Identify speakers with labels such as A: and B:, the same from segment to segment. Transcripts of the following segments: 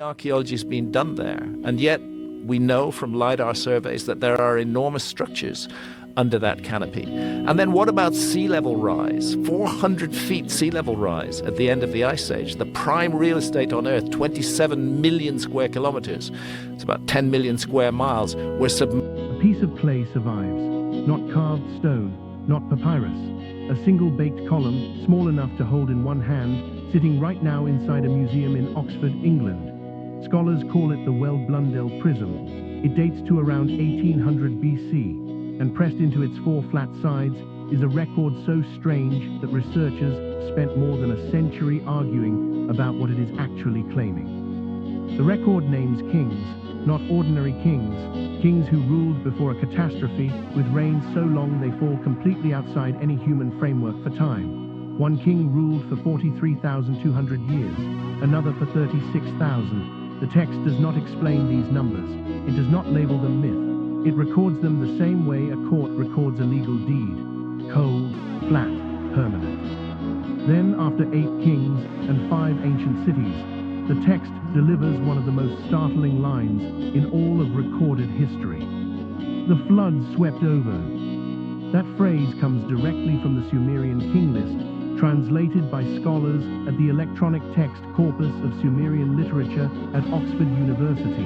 A: Archaeology has been done there, and yet we know from LiDAR surveys that there are enormous structures under that canopy. And then what about sea level rise? 400 feet sea level rise at the end of the Ice Age. The prime real estate on Earth, 27 million square kilometers. It's about 10 million square miles.
B: A piece of clay survives, not carved stone, not papyrus. A single baked column, small enough to hold in one hand, sitting right now inside a museum in Oxford, England. Scholars call it the Well-Blundell Prism. It dates to around 1800 BC, and pressed into its four flat sides is a record so strange that researchers spent more than a century arguing about what it is actually claiming. The record names kings, not ordinary kings, kings who ruled before a catastrophe with reigns so long they fall completely outside any human framework for time. One king ruled for 43,200 years, another for 36,000. The text does not explain these numbers. It does not label them myth. It records them the same way a court records a legal deed. Cold, flat, permanent. Then, after 8 kings and 5 ancient cities, the text delivers one of the most startling lines in all of recorded history. The flood swept over. That phrase comes directly from the Sumerian king list, translated by scholars at the Electronic Text Corpus of Sumerian Literature at Oxford University.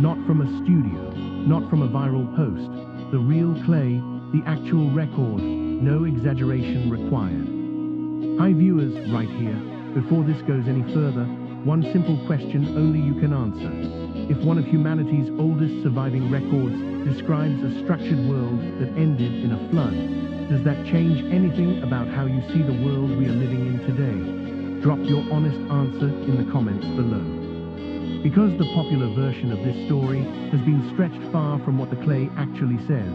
B: Not from a studio, not from a viral post. The real clay, the actual record, no exaggeration required. Hi viewers, right here. Before this goes any further, one simple question only you can answer. If one of humanity's oldest surviving records describes a structured world that ended in a flood, does that change anything about how you see the world we are living in today? Drop your honest answer in the comments below. Because the popular version of this story has been stretched far from what the clay actually says,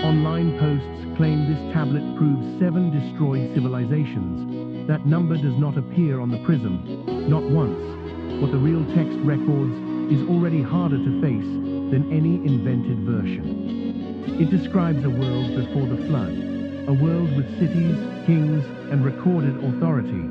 B: online posts claim this tablet proves 7 destroyed civilizations. That number does not appear on the prism, not once. What the real text records is already harder to face than any invented version. It describes a world before the flood. A world with cities, kings, and recorded authority.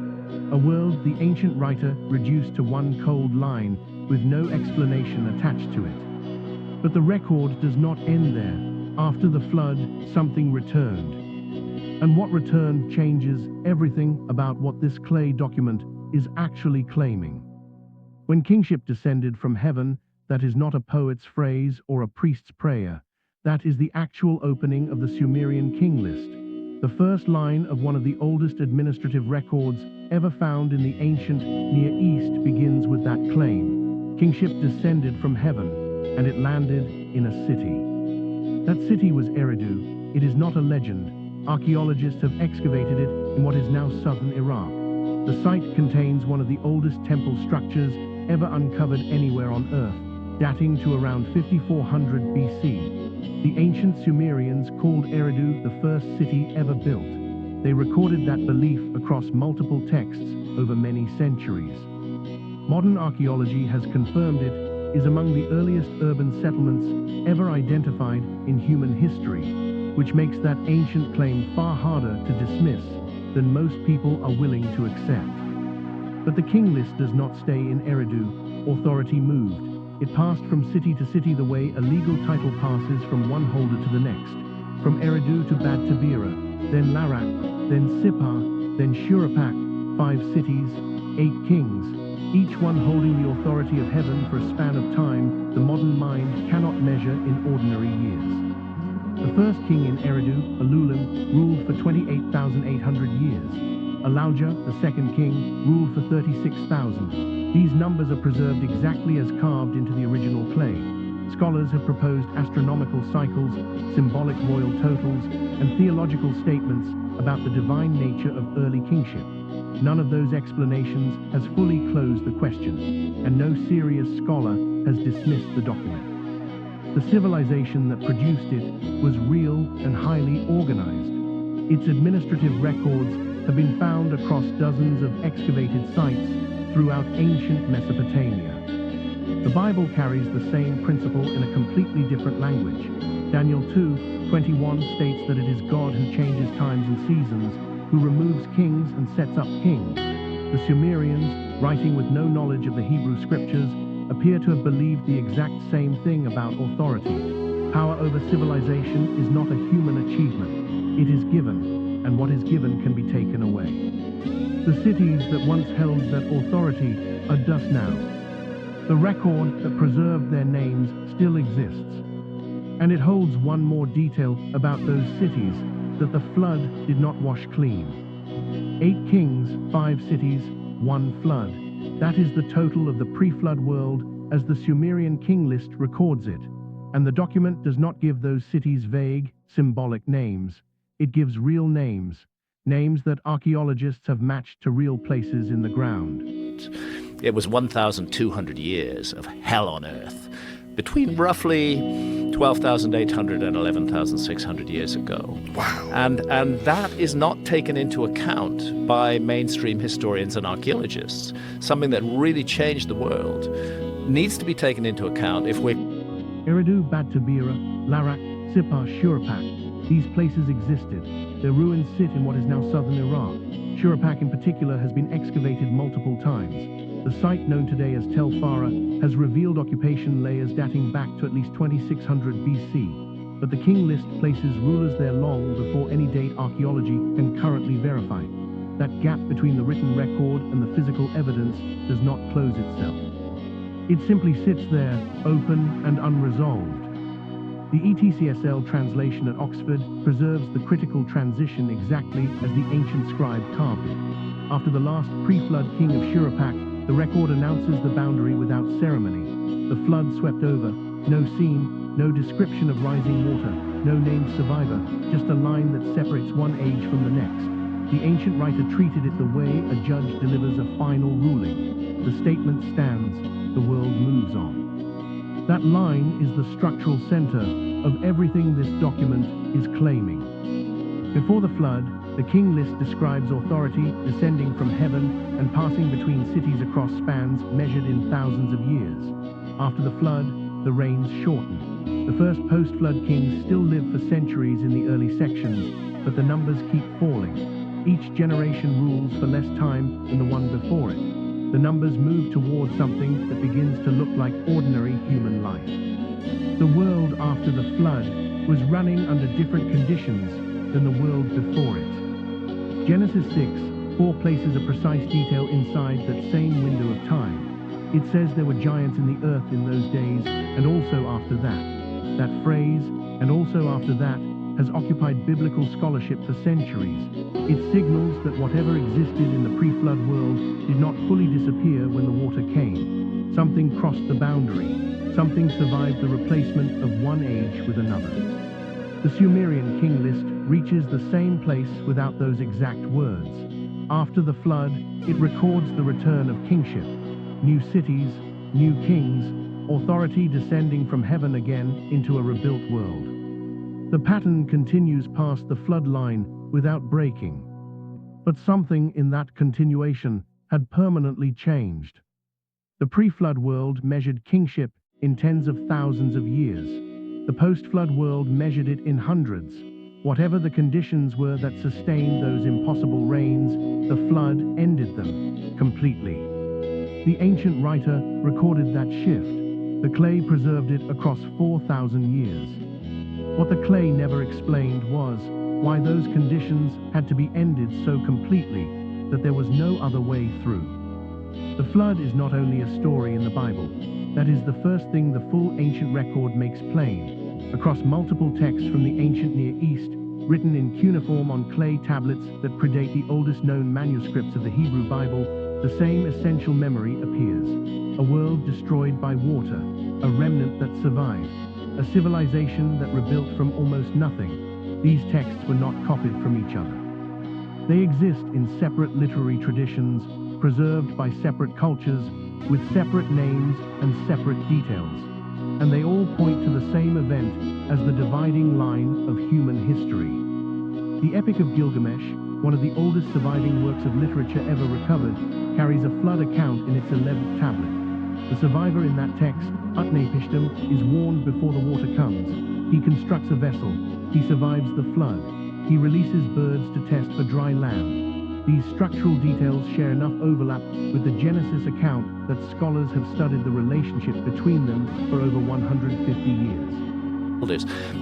B: A world the ancient writer reduced to one cold line with no explanation attached to it. But the record does not end there. After the flood, something returned. And what returned changes everything about what this clay document is actually claiming. When kingship descended from heaven, that is not a poet's phrase or a priest's prayer. That is the actual opening of the Sumerian king list. The first line of one of the oldest administrative records ever found in the ancient Near East begins with that claim. Kingship descended from heaven, and it landed in a city. That city was Eridu. It is not a legend. Archaeologists have excavated it in what is now southern Iraq. The site contains one of the oldest temple structures ever uncovered anywhere on Earth, dating to around 5400 BC. The ancient Sumerians called Eridu the first city ever built. They recorded that belief across multiple texts over many centuries. Modern archaeology has confirmed it is among the earliest urban settlements ever identified in human history, which makes that ancient claim far harder to dismiss than most people are willing to accept. But the king list does not stay in Eridu. Authority moved. It passed from city to city the way a legal title passes from one holder to the next. From Eridu to Bad Tabira, then Larak, then Sippar, then Shurapak, 5 cities, 8 kings, each one holding the authority of heaven for a span of time the modern mind cannot measure in ordinary years. The first king in Eridu, Alulim, ruled for 28,800 years. Alauja, the second king, ruled for 36,000. These numbers are preserved exactly as carved into the original clay. Scholars have proposed astronomical cycles, symbolic royal totals, and theological statements about the divine nature of early kingship. None of those explanations has fully closed the question, and no serious scholar has dismissed the document. The civilization that produced it was real and highly organized. Its administrative records have been found across dozens of excavated sites throughout ancient Mesopotamia. The Bible carries the same principle in a completely different language. Daniel 2:21 states that it is God who changes times and seasons, who removes kings and sets up kings. The Sumerians, writing with no knowledge of the Hebrew scriptures, appear to have believed the exact same thing about authority. Power over civilization is not a human achievement. It is given, and what is given can be taken away. The cities that once held that authority are dust now. The record that preserved their names still exists. And it holds one more detail about those cities, that the flood did not wash clean. 8 kings, 5 cities, 1 flood. That is the total of the pre-flood world as the Sumerian king list records it. And the document does not give those cities vague, symbolic names. It gives real names, names that archaeologists have matched to real places in the ground.
A: It was 1,200 years of hell on earth, between roughly 12,800 and 11,600 years ago.
C: Wow.
A: And that is not taken into account by mainstream historians and archaeologists. Something that really changed the world needs to be taken into account if we're...
B: Eridu, Bad Tabira, Larak, Sippar, Shuruppak. These places existed. Their ruins sit in what is now southern Iraq. Shuruppak in particular has been excavated multiple times. The site known today as Tel Farah has revealed occupation layers dating back to at least 2600 BC. But the king list places rulers there long before any date archaeology can currently verify. That gap between the written record and the physical evidence does not close itself. It simply sits there, open and unresolved. The ETCSL translation at Oxford preserves the critical transition exactly as the ancient scribe carved it. After the last pre-flood king of Shuruppak, the record announces the boundary without ceremony. The flood swept over. No scene, no description of rising water, no named survivor, just a line that separates one age from the next. The ancient writer treated it the way a judge delivers a final ruling. The statement stands, the world moves on. That line is the structural center of everything this document is claiming. Before the flood, the king list describes authority descending from heaven and passing between cities across spans measured in thousands of years. After the flood, the reigns shorten. The first post-flood kings still live for centuries in the early sections, but the numbers keep falling. Each generation rules for less time than the one before it. The numbers move towards something that begins to look like ordinary human life. The world after the flood was running under different conditions than the world before it. Genesis 6, 4 places a precise detail inside that same window of time. It says there were giants in the earth in those days, and also after that. That phrase, and also after that, has occupied biblical scholarship for centuries. It signals that whatever existed in the pre-flood world did not fully disappear when the water came. Something crossed the boundary. Something survived the replacement of one age with another. The Sumerian king list reaches the same place without those exact words. After the flood, it records the return of kingship. New cities, new kings, authority descending from heaven again into a rebuilt world. The pattern continues past the flood line without breaking. But something in that continuation had permanently changed. The pre-flood world measured kingship in tens of thousands of years. The post-flood world measured it in hundreds. Whatever the conditions were that sustained those impossible reigns, the flood ended them completely. The ancient writer recorded that shift. The clay preserved it across 4,000 years. What the clay never explained was why those conditions had to be ended so completely that there was no other way through. The flood is not only a story in the Bible. That is the first thing the full ancient record makes plain. Across multiple texts from the ancient Near East, written in cuneiform on clay tablets that predate the oldest known manuscripts of the Hebrew Bible, the same essential memory appears. A world destroyed by water, a remnant that survived, a civilization that rebuilt from almost nothing. These texts were not copied from each other. They exist in separate literary traditions, preserved by separate cultures, with separate names and separate details. And they all point to the same event as the dividing line of human history. The Epic of Gilgamesh, one of the oldest surviving works of literature ever recovered, carries a flood account in its 11th tablet. The survivor in that text, Utnapishtim, is warned before the water comes. He constructs a vessel. He survives the flood. He releases birds to test for dry land. These structural details share enough overlap with the Genesis account that scholars have studied the relationship between them for over 150 years.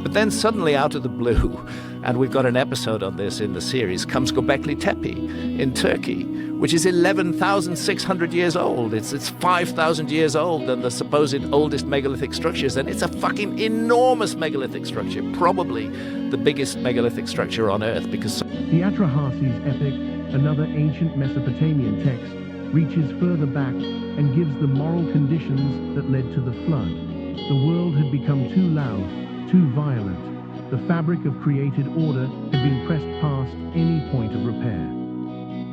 A: But then suddenly out of the blue, and we've got an episode on this in the series, comes Göbekli Tepe in Turkey, which is 11,600 years old. It's 5,000 years old than the supposed oldest megalithic structures, and it's a fucking enormous megalithic structure, probably the biggest megalithic structure on Earth, because...
B: The Atrahasis epic, another ancient Mesopotamian text, reaches further back and gives the moral conditions that led to the flood. The world had become too loud, too violent. The fabric of created order had been pressed past any point of repair.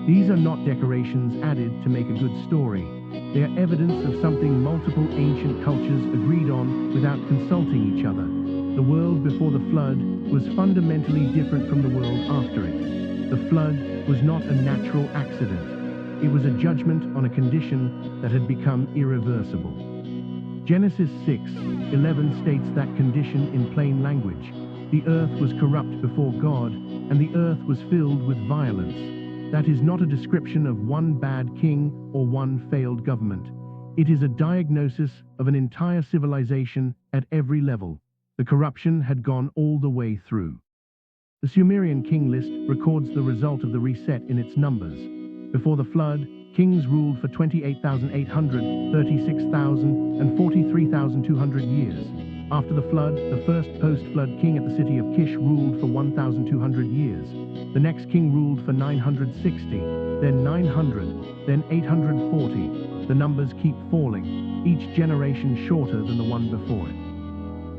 B: These are not decorations added to make a good story. They are evidence of something multiple ancient cultures agreed on without consulting each other. The world before the flood was fundamentally different from the world after it. The flood was not a natural accident. It was a judgment on a condition that had become irreversible. Genesis 6:11 states that condition in plain language. The earth was corrupt before God, and the earth was filled with violence. That is not a description of one bad king or one failed government. It is a diagnosis of an entire civilization at every level. The corruption had gone all the way through. The Sumerian king list records the result of the reset in its numbers. Before the flood, kings ruled for 28,800, 36,000, and 43,200 years. After the flood, the first post-flood king at the city of Kish ruled for 1,200 years. The next king ruled for 960, then 900, then 840. The numbers keep falling, each generation shorter than the one before it.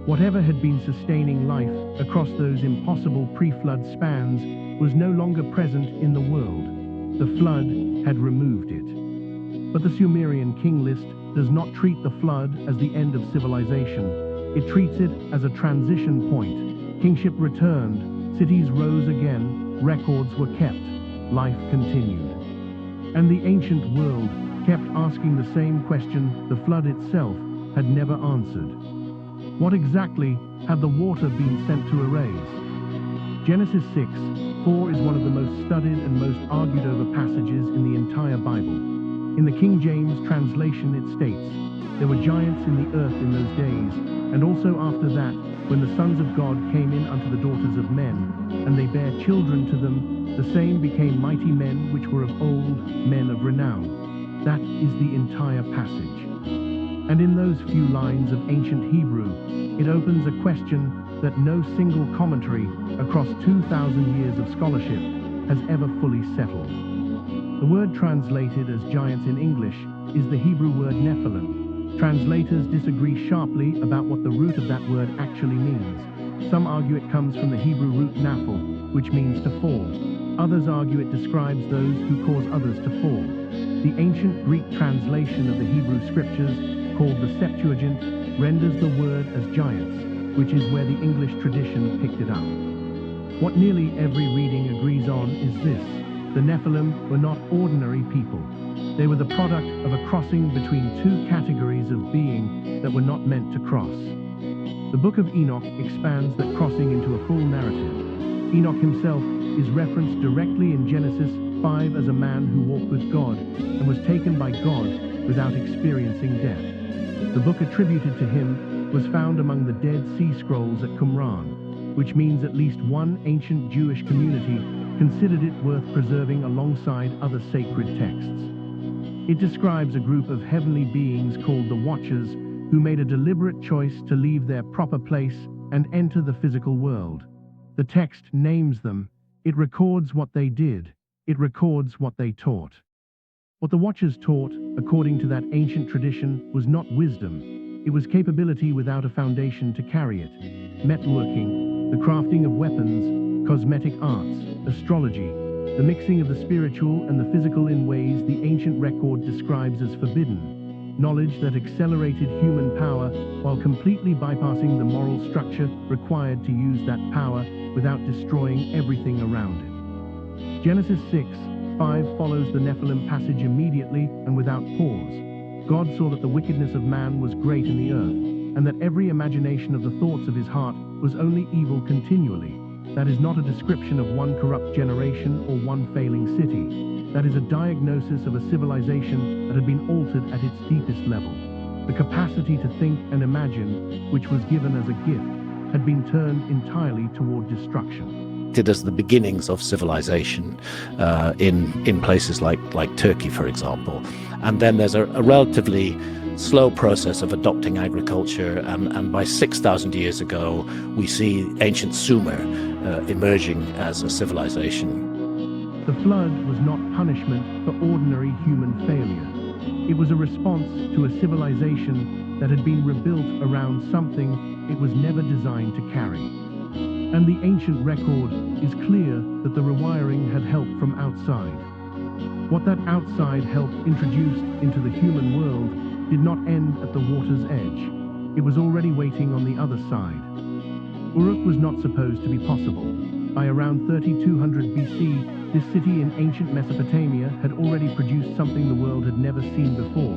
B: Whatever had been sustaining life across those impossible pre-flood spans was no longer present in the world. The flood had removed it. But the Sumerian king list does not treat the flood as the end of civilization. It treats it as a transition point. Kingship returned, cities rose again, records were kept, life continued. And the ancient world kept asking the same question the flood itself had never answered. What exactly had the water been sent to erase? Genesis 6:4 is one of the most studied and most argued over passages in the entire Bible. In the King James translation it states, "There were giants in the earth in those days, and also after that, when the sons of God came in unto the daughters of men, and they bare children to them, the same became mighty men which were of old, men of renown." That is the entire passage. And in those few lines of ancient Hebrew, it opens a question that no single commentary across 2,000 years of scholarship has ever fully settled. The word translated as giants in English is the Hebrew word Nephilim. Translators disagree sharply about what the root of that word actually means. Some argue it comes from the Hebrew root naphal, which means to fall. Others argue it describes those who cause others to fall. The ancient Greek translation of the Hebrew scriptures, called the Septuagint, renders the word as giants, which is where the English tradition picked it up. What nearly every reading agrees on is this: the Nephilim were not ordinary people. They were the product of a crossing between two categories of being that were not meant to cross. The book of Enoch expands that crossing into a full narrative. Enoch himself is referenced directly in Genesis 5 as a man who walked with God and was taken by God without experiencing death. The book attributed to him was found among the Dead Sea Scrolls at Qumran, which means at least one ancient Jewish community considered it worth preserving alongside other sacred texts. It describes a group of heavenly beings called the Watchers who made a deliberate choice to leave their proper place and enter the physical world. The text names them. It records what they did. It records what they taught. What the Watchers taught, according to that ancient tradition, was not wisdom. It was capability without a foundation to carry it. Metalworking, the crafting of weapons, cosmetic arts, astrology, the mixing of the spiritual and the physical in ways the ancient record describes as forbidden. Knowledge that accelerated human power while completely bypassing the moral structure required to use that power without destroying everything around it. Genesis 6:5 follows the Nephilim passage immediately and without pause. God saw that the wickedness of man was great in the earth, and that every imagination of the thoughts of his heart was only evil continually. That is not a description of one corrupt generation or one failing city. That is a diagnosis of a civilization that had been altered at its deepest level. The capacity to think and imagine, which was given as a gift, had been turned entirely toward destruction.
A: It is the beginnings of civilization in places like Turkey, for example. And then there's a relatively slow process of adopting agriculture, and by 6,000 years ago, we see ancient Sumer emerging as a civilization.
B: The flood was not punishment for ordinary human failure. It was a response to a civilization that had been rebuilt around something it was never designed to carry. And the ancient record is clear that the rewiring had help from outside. What that outside help introduced into the human world did not end at the water's edge. It was already waiting on the other side. Uruk was not supposed to be possible. By around 3200 BC, this city in ancient Mesopotamia had already produced something the world had never seen before.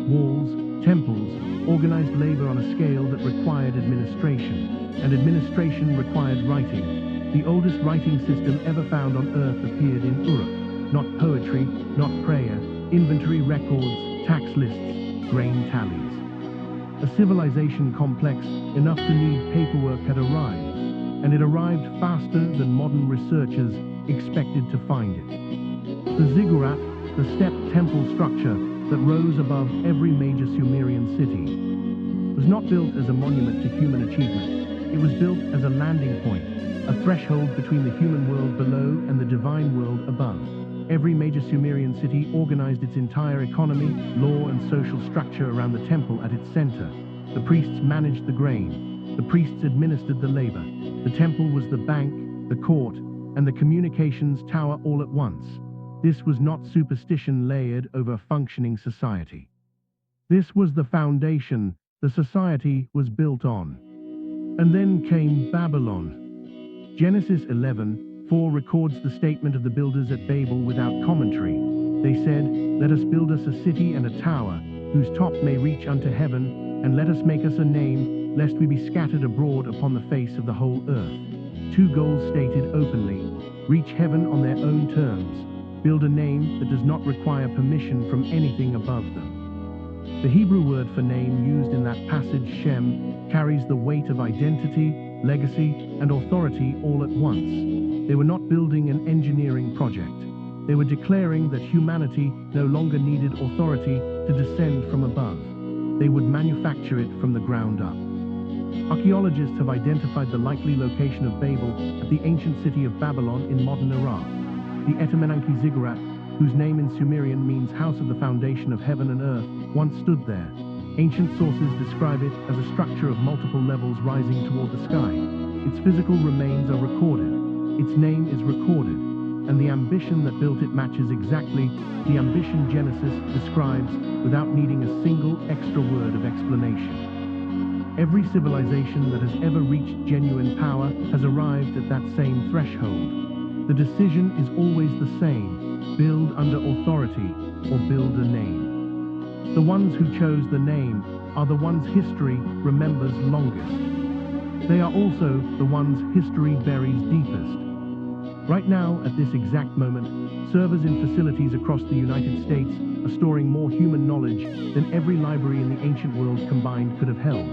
B: Walls, temples, organized labor on a scale that required administration. And administration required writing. The oldest writing system ever found on Earth appeared in Uruk. Not poetry, not prayer, inventory records, tax lists, grain tallies. A civilization complex enough to need paperwork had arrived, and it arrived faster than modern researchers expected to find it. The ziggurat, the stepped temple structure that rose above every major Sumerian city, was not built as a monument to human achievement. It was built as a landing point, a threshold between the human world below and the divine world above. Every major Sumerian city organized its entire economy, law, and social structure around the temple at its center. The priests managed the grain. The priests administered the labor. The temple was the bank, the court, and the communications tower all at once. This was not superstition layered over a functioning society. This was the foundation the society was built on. And then came Babylon. Genesis 11:4 records the statement of the builders at Babel without commentary. They said, "Let us build us a city and a tower, whose top may reach unto heaven, and let us make us a name, lest we be scattered abroad upon the face of the whole earth." Two goals stated openly: reach heaven on their own terms, build a name that does not require permission from anything above them. The Hebrew word for name used in that passage, Shem, carries the weight of identity, legacy, and authority all at once. They were not building an engineering project. They were declaring that humanity no longer needed authority to descend from above. They would manufacture it from the ground up. Archaeologists have identified the likely location of Babel at the ancient city of Babylon in modern Iraq. The Etemenanke Ziggurat, whose name in Sumerian means house of the foundation of heaven and earth, once stood there. Ancient sources describe it as a structure of multiple levels rising toward the sky. Its physical remains are recorded. Its name is recorded. And the ambition that built it matches exactly the ambition Genesis describes without needing a single extra word of explanation. Every civilization that has ever reached genuine power has arrived at that same threshold. The decision is always the same: build under authority or build a name. The ones who chose the name are the ones history remembers longest. They are also the ones history buries deepest. Right now, at this exact moment, servers in facilities across the United States are storing more human knowledge than every library in the ancient world combined could have held.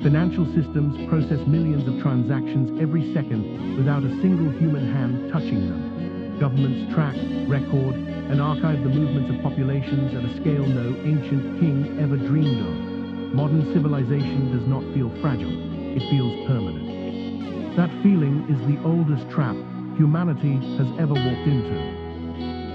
B: Financial systems process millions of transactions every second without a single human hand touching them. Governments track, record, and archive the movements of populations at a scale no ancient king ever dreamed of. Modern civilization does not feel fragile, it feels permanent. That feeling is the oldest trap humanity has ever walked into.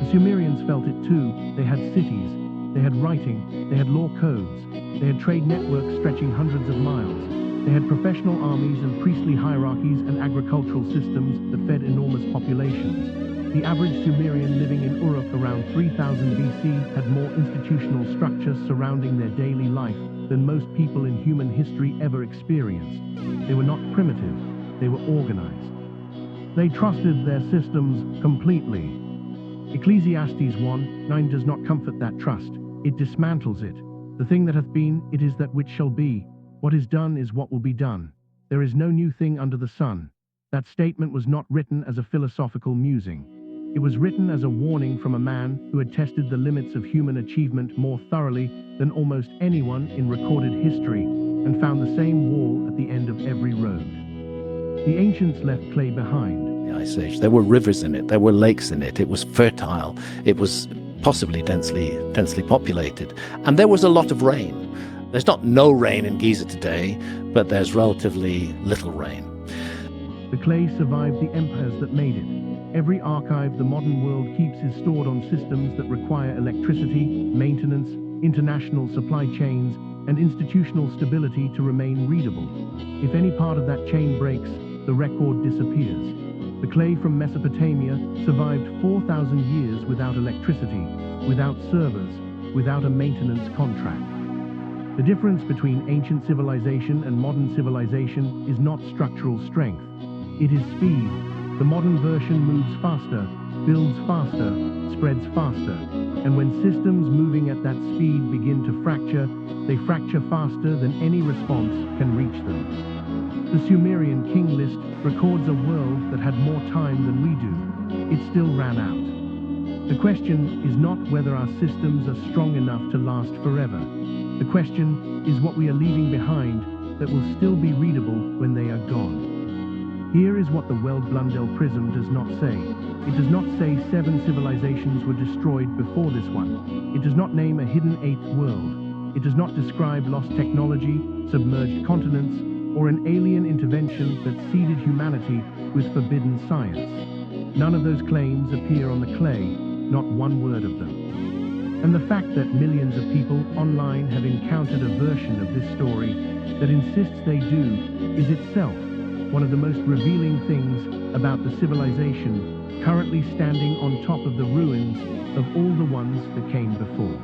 B: The Sumerians felt it too. They had cities, they had writing, they had law codes, they had trade networks stretching hundreds of miles. They had professional armies and priestly hierarchies and agricultural systems that fed enormous populations. The average Sumerian living in Uruk around 3000 BC had more institutional structure surrounding their daily life than most people in human history ever experienced. They were not primitive, they were organized. They trusted their systems completely. Ecclesiastes 1:9 does not comfort that trust, it dismantles it. The thing that hath been, it is that which shall be. What is done is what will be done. There is no new thing under the sun. That statement was not written as a philosophical musing. It was written as a warning from a man who had tested the limits of human achievement more thoroughly than almost anyone in recorded history, and found the same wall at the end of every road. The ancients left clay behind.
A: The Ice Age. There were rivers in it, there were lakes in it, it was fertile, it was possibly densely populated, and there was a lot of rain. There's not no rain in Giza today, but there's relatively little rain.
B: The clay survived the empires that made it. Every archive the modern world keeps is stored on systems that require electricity, maintenance, international supply chains, and institutional stability to remain readable. If any part of that chain breaks, the record disappears. The clay from Mesopotamia survived 4,000 years without electricity, without servers, without a maintenance contract. The difference between ancient civilization and modern civilization is not structural strength. It is speed. The modern version moves faster, builds faster, spreads faster. And when systems moving at that speed begin to fracture, they fracture faster than any response can reach them. The Sumerian king list records a world that had more time than we do. It still ran out. The question is not whether our systems are strong enough to last forever. The question is what we are leaving behind that will still be readable when they are gone. Here is what the Weld-Blundell prism does not say. It does not say 7 civilizations were destroyed before this one. It does not name a hidden 8th world. It does not describe lost technology, submerged continents, or an alien intervention that seeded humanity with forbidden science. None of those claims appear on the clay, not one word of them. And the fact that millions of people online have encountered a version of this story that insists they do is itself one of the most revealing things about the civilization currently standing on top of the ruins of all the ones that came before.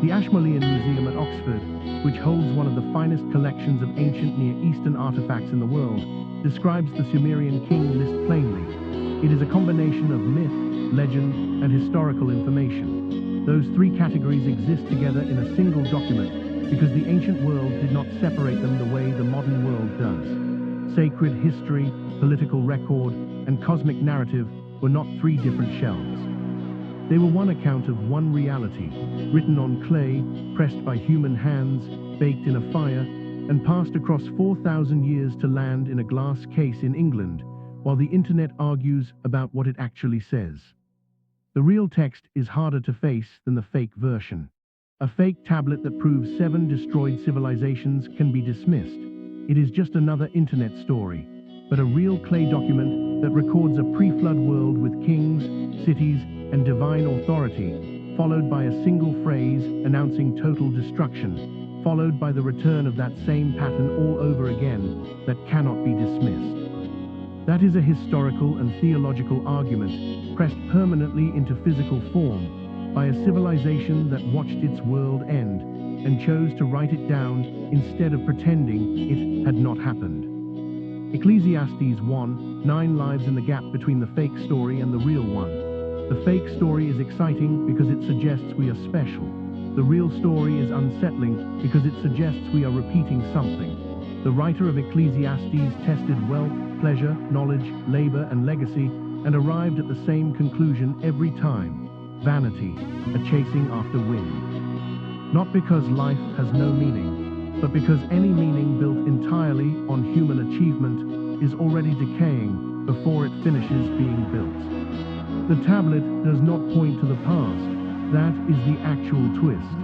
B: The Ashmolean Museum at Oxford, which holds one of the finest collections of ancient Near Eastern artifacts in the world, describes the Sumerian king list plainly. It is a combination of myth, legend, and historical information. Those 3 categories exist together in a single document because the ancient world did not separate them the way the modern world does. Sacred history, political record, and cosmic narrative were not 3 different shelves. They were one account of one reality, written on clay, pressed by human hands, baked in a fire, and passed across 4,000 years to land in a glass case in England, while the internet argues about what it actually says. The real text is harder to face than the fake version. A fake tablet that proves 7 destroyed civilizations can be dismissed. It is just another internet story, but a real clay document that records a pre-flood world with kings, cities, and divine authority, followed by a single phrase announcing total destruction, followed by the return of that same pattern all over again that cannot be dismissed. That is a historical and theological argument pressed permanently into physical form by a civilization that watched its world end and chose to write it down instead of pretending it had not happened. Ecclesiastes 1, 9 lives in the gap between the fake story and the real one. The fake story is exciting because it suggests we are special. The real story is unsettling because it suggests we are repeating something. The writer of Ecclesiastes tested wealth, pleasure, knowledge, labor, and legacy, and arrived at the same conclusion every time: vanity, a chasing after wind. Not because life has no meaning, but because any meaning built entirely on human achievement is already decaying before it finishes being built. The tablet does not point to the past. That is the actual twist.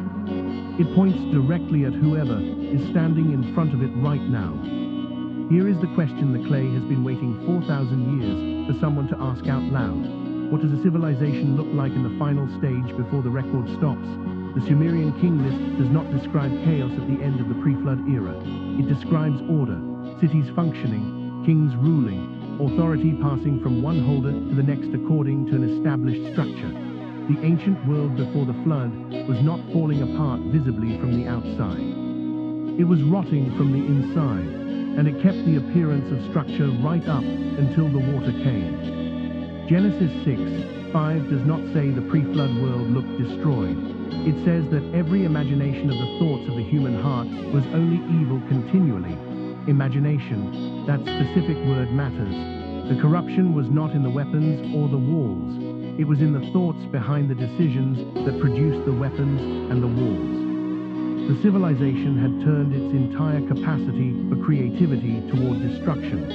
B: It points directly at whoever is standing in front of it right now. Here is the question the clay has been waiting 4,000 years for someone to ask out loud. What does a civilization look like in the final stage before the record stops? The Sumerian king list does not describe chaos at the end of the pre-flood era. It describes order, cities functioning, kings ruling, authority passing from one holder to the next according to an established structure. The ancient world before the flood was not falling apart visibly from the outside. It was rotting from the inside, and it kept the appearance of structure right up until the water came. Genesis 6:5 does not say the pre-flood world looked destroyed. It says that every imagination of the thoughts of the human heart was only evil continually. imagination. That specific word matters. The corruption was not in the weapons or the walls. It was in the thoughts behind the decisions that produced the weapons and the walls. The civilization had turned its entire capacity for creativity toward destruction,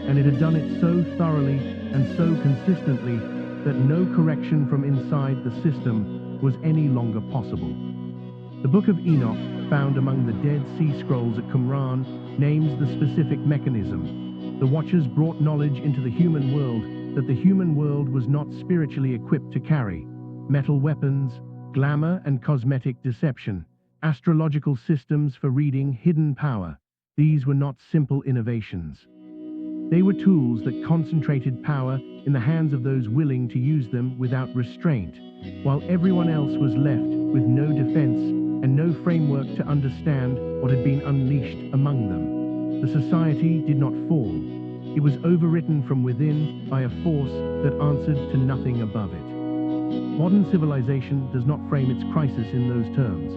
B: and it had done it so thoroughly and so consistently that no correction from inside the system was any longer possible. The Book of Enoch, found among the Dead Sea Scrolls at Qumran, names the specific mechanism. The Watchers brought knowledge into the human world that the human world was not spiritually equipped to carry. Metal weapons, glamour and cosmetic deception, astrological systems for reading hidden power. These were not simple innovations. They were tools that concentrated power in the hands of those willing to use them without restraint, while everyone else was left with no defense and no framework to understand what had been unleashed among them. The society did not fall. It was overwritten from within by a force that answered to nothing above it. Modern civilization does not frame its crisis in those terms,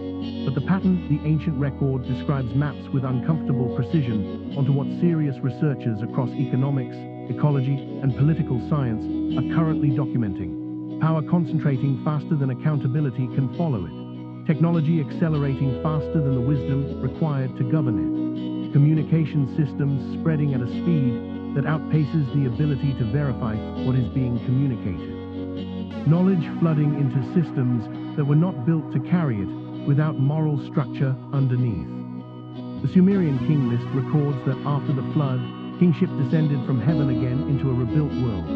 B: but the pattern, the ancient record, describes maps with uncomfortable precision onto what serious researchers across economics, ecology, and political science are currently documenting. Power concentrating faster than accountability can follow it. Technology accelerating faster than the wisdom required to govern it. Communication systems spreading at a speed that outpaces the ability to verify what is being communicated. Knowledge flooding into systems that were not built to carry it without moral structure underneath. The Sumerian king list records that after the flood, kingship descended from heaven again into a rebuilt world.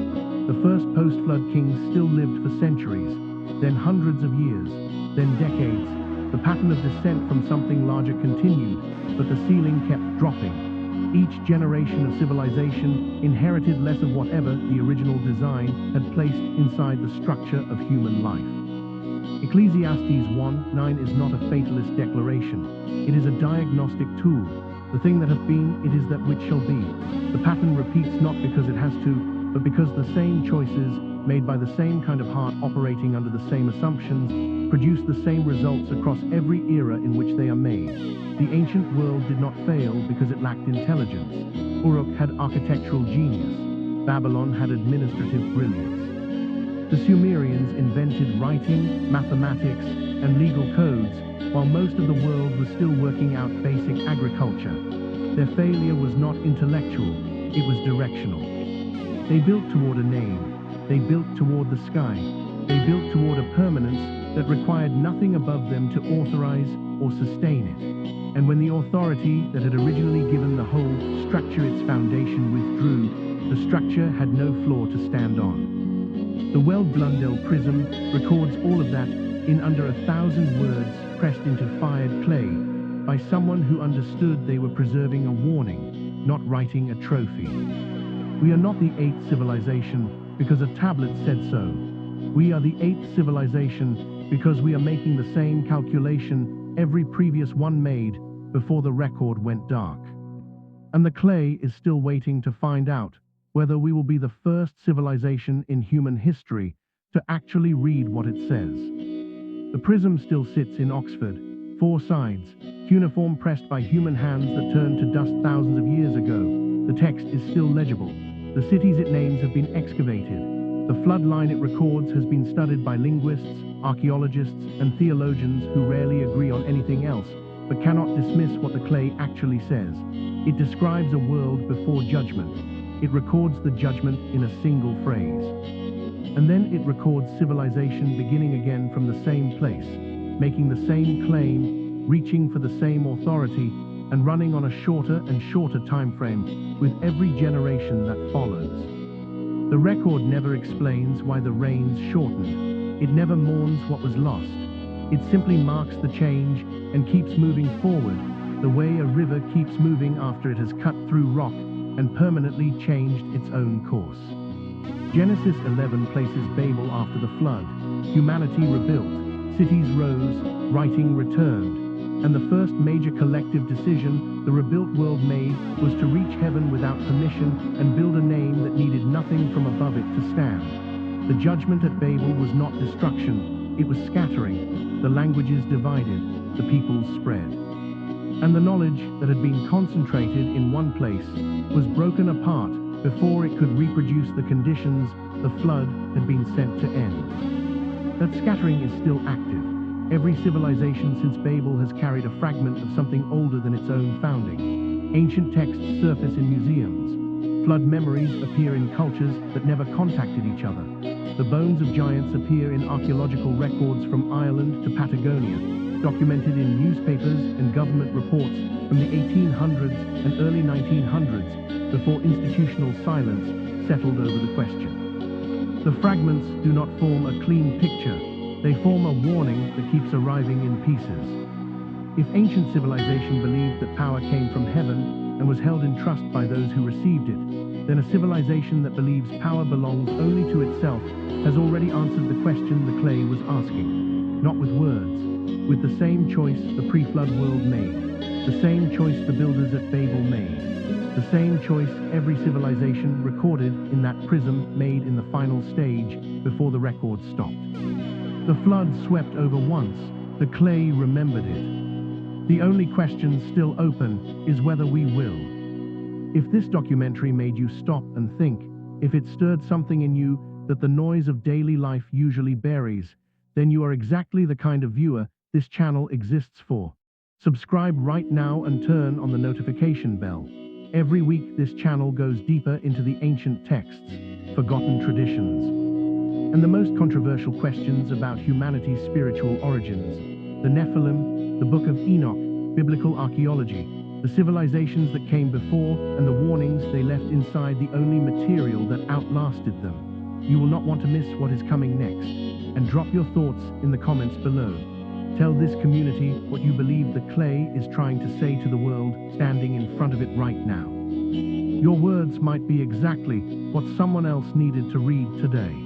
B: The first post-flood kings still lived for centuries, then hundreds of years, then decades. The pattern of descent from something larger continued, but the ceiling kept dropping. Each generation of civilization inherited less of whatever the original design had placed inside the structure of human life. Ecclesiastes 1:9 is not a fatalist declaration. It is a diagnostic tool. The thing that hath been, it is that which shall be. The pattern repeats not because it has to, but because the same choices, made by the same kind of heart operating under the same assumptions, produce the same results across every era in which they are made. The ancient world did not fail because it lacked intelligence. Uruk had architectural genius. Babylon had administrative brilliance. The Sumerians invented writing, mathematics, and legal codes, while most of the world was still working out basic agriculture. Their failure was not intellectual, it was directional. They built toward a name. They built toward the sky. They built toward a permanence that required nothing above them to authorize or sustain it. And when the authority that had originally given the whole structure its foundation withdrew, the structure had no floor to stand on. The Well-Blundell prism records all of that in under 1,000 words pressed into fired clay by someone who understood they were preserving a warning, not writing a trophy. We are not the 8th civilization because a tablet said so. We are the 8th civilization because we are making the same calculation every previous one made before the record went dark. And the clay is still waiting to find out whether we will be the first civilization in human history to actually read what it says. The prism still sits in Oxford, 4 sides, cuneiform pressed by human hands that turned to dust thousands of years ago. The text is still legible. The cities it names have been excavated. The flood line it records has been studied by linguists, archaeologists, and theologians who rarely agree on anything else, but cannot dismiss what the clay actually says. It describes a world before judgment. It records the judgment in a single phrase. And then it records civilization beginning again from the same place, making the same claim, reaching for the same authority, and running on a shorter and shorter time frame with every generation that follows. The record never explains why the rains shortened. It never mourns what was lost. It simply marks the change and keeps moving forward, the way a river keeps moving after it has cut through rock and permanently changed its own course. Genesis 11 places Babel after the flood. Humanity rebuilt, cities rose, writing returned, and the first major collective decision the rebuilt world made was to reach heaven without permission and build a name that needed nothing from above it to stand. The judgment at Babel was not destruction, it was scattering. The languages divided, the peoples spread. And the knowledge that had been concentrated in one place was broken apart before it could reproduce the conditions the flood had been sent to end. That scattering is still active. Every civilization since Babel has carried a fragment of something older than its own founding. Ancient texts surface in museums. Flood memories appear in cultures that never contacted each other. The bones of giants appear in archaeological records from Ireland to Patagonia, documented in newspapers and government reports from the 1800s and early 1900s, before institutional silence settled over the question. The fragments do not form a clean picture. They form a warning that keeps arriving in pieces. If ancient civilization believed that power came from heaven and was held in trust by those who received it, then a civilization that believes power belongs only to itself has already answered the question the clay was asking. Not with words, with the same choice the pre-flood world made, the same choice the builders at Babel made, the same choice every civilization recorded in that prism made in the final stage before the record stopped. The flood swept over once, the clay remembered it. The only question still open is whether we will. If this documentary made you stop and think, if it stirred something in you that the noise of daily life usually buries, then you are exactly the kind of viewer this channel exists for. Subscribe right now and turn on the notification bell. Every week this channel goes deeper into the ancient texts, forgotten traditions, and the most controversial questions about humanity's spiritual origins. The Nephilim, the Book of Enoch, biblical archaeology, the civilizations that came before, and the warnings they left inside the only material that outlasted them. You will not want to miss what is coming next, and drop your thoughts in the comments below. Tell this community what you believe the clay is trying to say to the world standing in front of it right now. Your words might be exactly what someone else needed to read today.